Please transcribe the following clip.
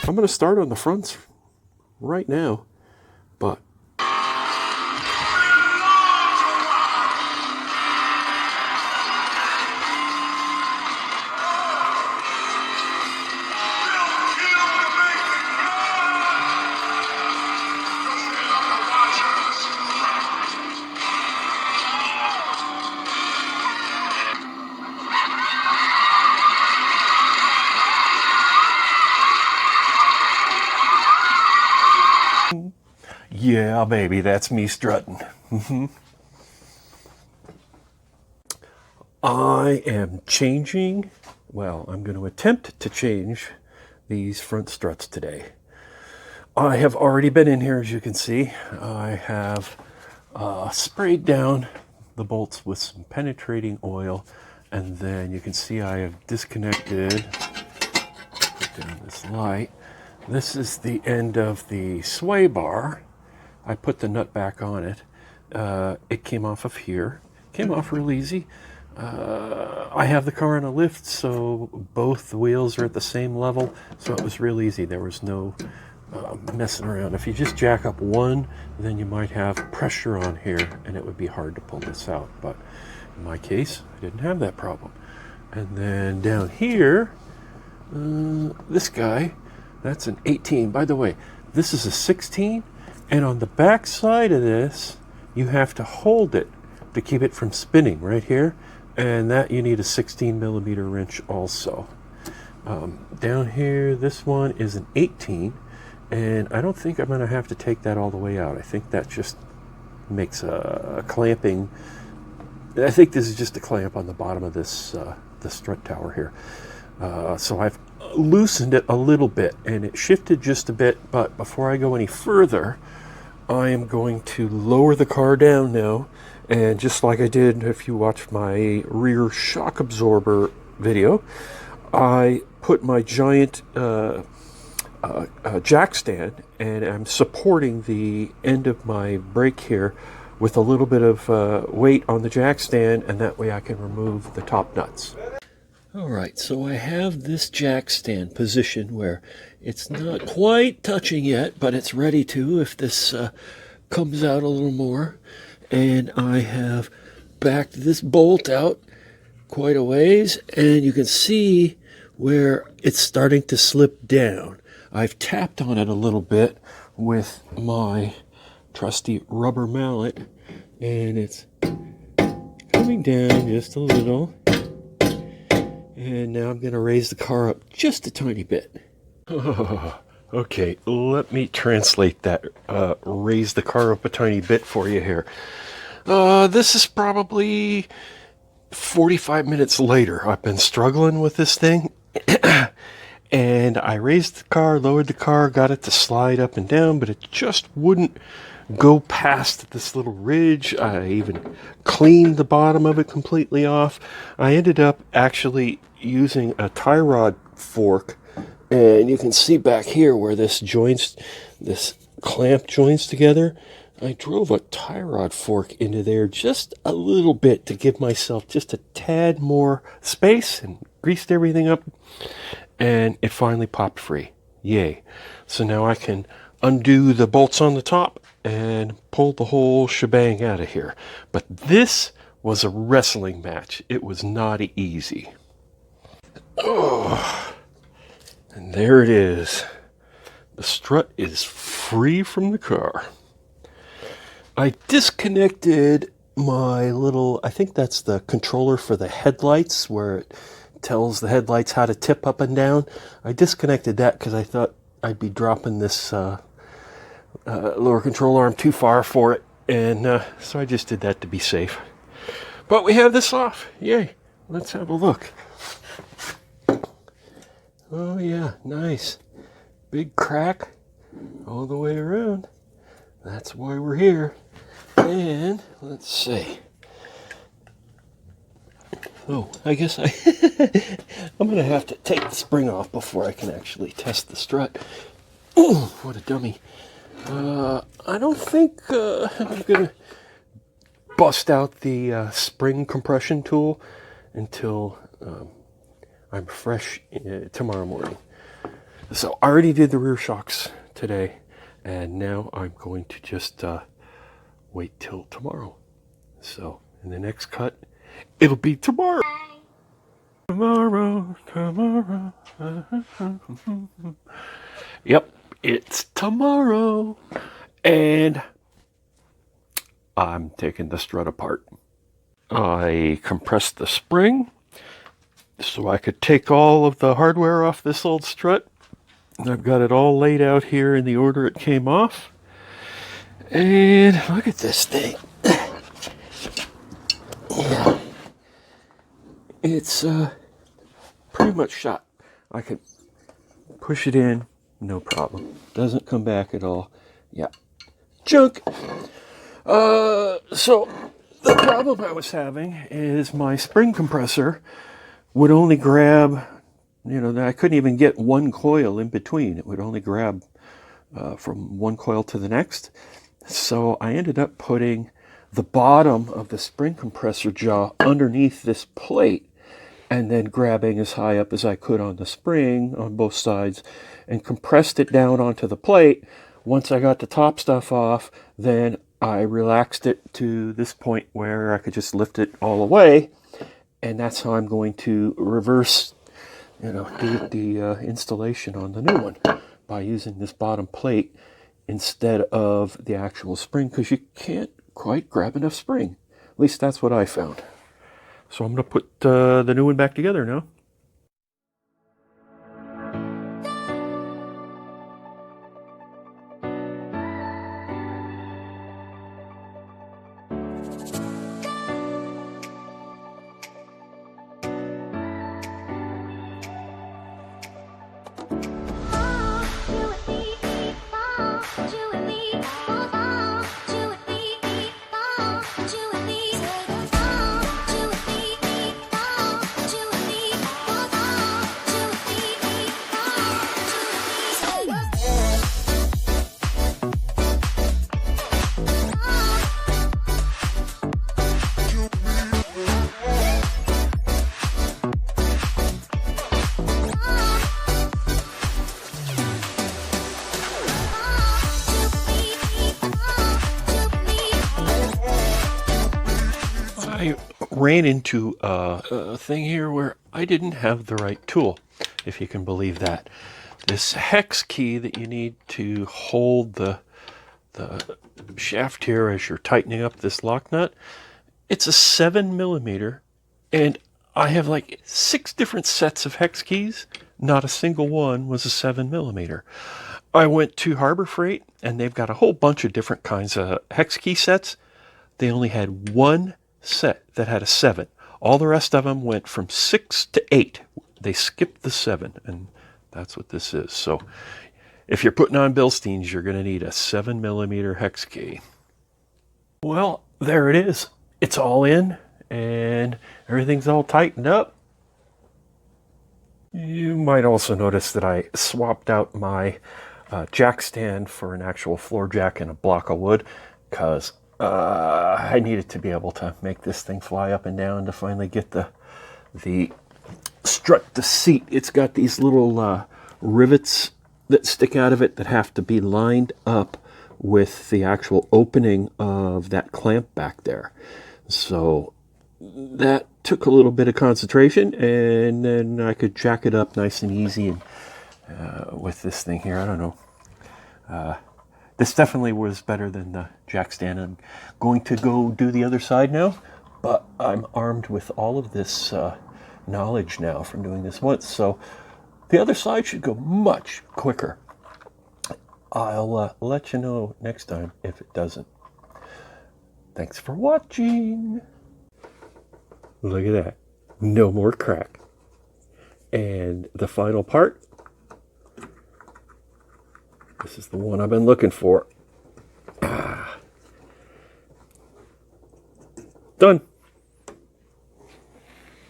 I'm going to start on the fronts right now, but yeah, baby, that's me strutting. I am changing, well, I'm going to attempt to change these front struts today. I have already been in here, as you can see. I have sprayed down the bolts with some penetrating oil, and then you can see I have disconnected, put down this light. This is the end of the sway bar. I put the nut back on it. It came off of here. Came off real easy. I have the car on a lift, so both wheels are at the same level, so it was real easy. There was no messing around. If you just jack up one, then you might have pressure on here, and it would be hard to pull this out. But in my case, I didn't have that problem. And then down here, this guy, that's an 18. By the way, this is a 16. And on the back side of this, you have to hold it to keep it from spinning right here. And that you need a 16 millimeter wrench also. Down here, this one is an 18. And I don't think I'm going to have to take that all the way out. I think that just makes a clamping. I think this is just a clamp on the bottom of this the strut tower here. So I've loosened it a little bit, and it shifted just a bit. But before I go any further, I am going to lower the car down now, and just like I did if you watch my rear shock absorber video, I put my giant jack stand, and I'm supporting the end of my brake here with a little bit of weight on the jack stand, and that way I can remove the top nuts. Alright, so I have this jack stand positioned where it's not quite touching yet, but it's ready to if this comes out a little more. And I have backed this bolt out quite a ways, and you can see where it's starting to slip down. I've tapped on it a little bit with my trusty rubber mallet, and it's coming down just a little. And now I'm going to raise the car up just a tiny bit. Okay, let me translate that raise the car up a tiny bit for you here. This is probably 45 minutes later. I've been struggling with this thing. And I raised the car, lowered the car, got it to slide up and down, but it just wouldn't go past this little ridge. I even cleaned the bottom of it completely off. I ended up actually using a tie rod fork, and you can see back here where this clamp joins together. I drove a tie rod fork into there just a little bit to give myself just a tad more space, and greased everything up, and it finally popped free. Yay. So now I can undo the bolts on the top and pull the whole shebang out of here. But this was a wrestling match. It was not easy. Oh, and there it is. The strut is free from the car. I disconnected my little, I think that's the controller for the headlights, where it tells the headlights how to tip up and down. I disconnected that because I thought I'd be dropping this lower control arm too far for it, and so I just did that to be safe. But we have this off. Yay. Let's have a look. Oh yeah, nice. Big crack all the way around. That's why we're here. And let's see. Oh, I guess I'm going to have to take the spring off before I can actually test the strut. Oh, what a dummy. I don't think I'm going to bust out the spring compression tool until I'm fresh tomorrow morning. So I already did the rear shocks today, and now I'm going to just wait till tomorrow. So in the next cut, it'll be tomorrow. Tomorrow. Yep, it's tomorrow. And I'm taking the strut apart. I compressed the spring so I could take all of the hardware off this old strut. And I've got it all laid out here in the order it came off. And look at this thing. Yeah. It's pretty much shot. I could push it in, no problem. Doesn't come back at all. Yeah. Junk. So the problem I was having is my spring compressor would only grab, I couldn't even get one coil in between. It would only grab from one coil to the next. So I ended up putting the bottom of the spring compressor jaw underneath this plate and then grabbing as high up as I could on the spring on both sides and compressed it down onto the plate. Once I got the top stuff off, then I relaxed it to this point where I could just lift it all away. And that's how I'm going to reverse, do the installation on the new one by using this bottom plate instead of the actual spring, because you can't quite grab enough spring. At least that's what I found. So I'm going to put the new one back together now. I ran into a thing here where I didn't have the right tool, if you can believe that. This hex key that you need to hold the shaft here as you're tightening up this lock nut, it's a 7mm, and I have like 6 different sets of hex keys. Not a single one was a 7mm. I went to Harbor Freight, and they've got a whole bunch of different kinds of hex key sets. They only had one set that had a 7. All the rest of them went from 6 to 8. They skipped the 7, and that's what this is. So if you're putting on Bilsteins, you're going to need a 7mm hex key. Well, there it is. It's all in, and everything's all tightened up. You might also notice that I swapped out my jack stand for an actual floor jack and a block of wood, because I needed to be able to make this thing fly up and down to finally get the strut to seat. It's got these little rivets that stick out of it that have to be lined up with the actual opening of that clamp back there. So that took a little bit of concentration, and then I could jack it up nice and easy and with this thing here. I don't know. This definitely was better than the jack stand. I'm going to go do the other side now, but I'm armed with all of this knowledge now from doing this once, so the other side should go much quicker. I'll let you know next time if it doesn't. Thanks for watching. Look at that. No more crack. And the final part. This is the one I've been looking for. Done.